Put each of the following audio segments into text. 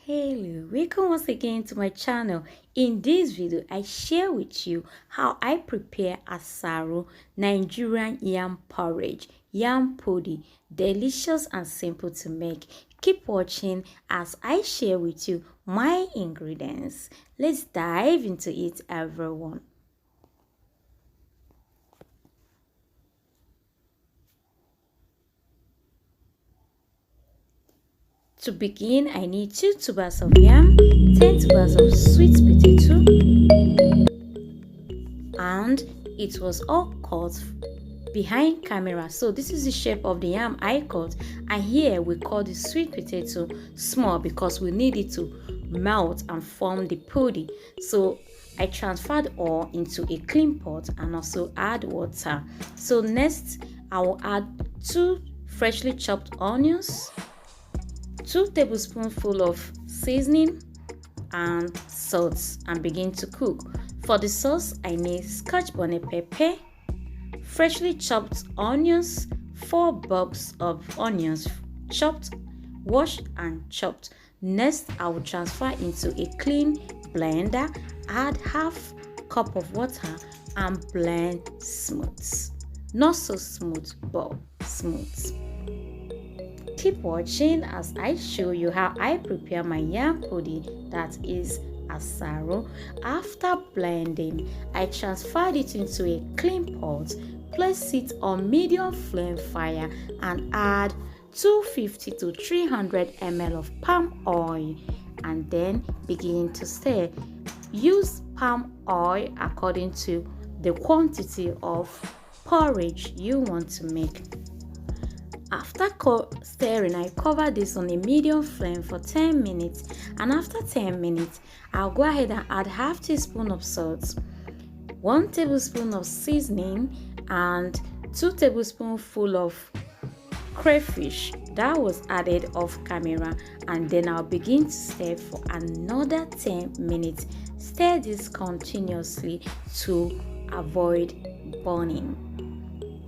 Hello, welcome once again to my channel. In this video I share with you how I prepare Asaro-Nigerian yam porridge, yam podi, delicious and simple to make. Keep watching as I share with you my ingredients. Let's dive into it, everyone. To begin, I need 2 tubers of yam, 10 tubers of sweet potato, and it was all cut behind camera. So this is the shape of the yam I cut, and here we cut the sweet potato small because we need it to melt and form the podi. So I transferred all into a clean pot and also add water. So next I will add 2 freshly chopped onions, 2 tablespoonfuls of seasoning and salt, and begin to cook. For the sauce, I need scotch bonnet pepper, freshly chopped onions, 4 bulbs of onions chopped, washed and chopped. Next, I will transfer into a clean blender, add half cup of water and blend smooth. Not so smooth, but smooth. Keep watching as I show you how I prepare my yam podi, that is asaro. After blending, I transferred it into a clean pot, place it on medium flame fire and add 250 to 300 ml of palm oil and then begin to stir. Use palm oil according to the quantity of porridge you want to make. After stirring, I cover this on a medium flame for 10 minutes, and after 10 minutes, I'll go ahead and add half teaspoon of salt, 1 tablespoon of seasoning, and 2 tablespoonfuls of crayfish that was added off camera, and then I'll begin to stir for another 10 minutes. Stir this continuously to avoid burning.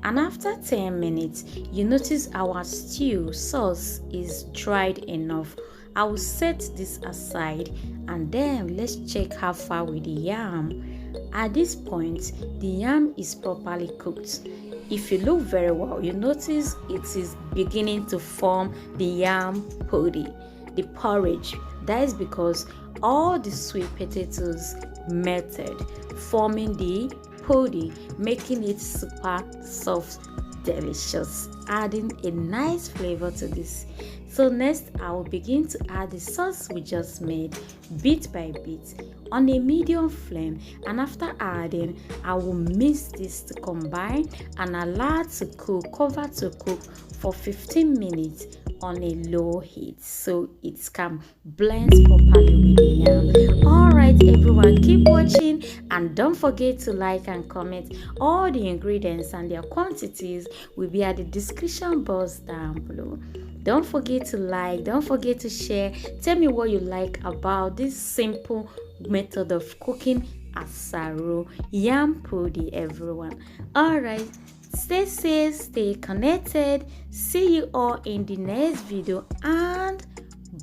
And after 10 minutes, you notice our stew sauce is dried enough. I will set this aside and then let's check how far with the yam. At this point, the yam is properly cooked. If you look very well, you notice it is beginning to form the yam podi, the porridge. That is because all the sweet potatoes melted, forming the podi, making it super soft, delicious, adding a nice flavor to this. So next I will begin to add the sauce we just made bit by bit on a medium flame, and after adding I will mix this to combine and allow to cook, cover to cook for 15 minutes on a low heat so it can blend properly with the yam. Alright everyone, keep watching and don't forget to like and comment. All the ingredients and their quantities will be at the description box down below. Don't forget to like, don't forget to share. Tell me what you like about this simple method of cooking asaro yam podi, everyone. Alright, stay safe, stay connected. See you all in the next video and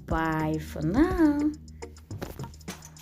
bye for now.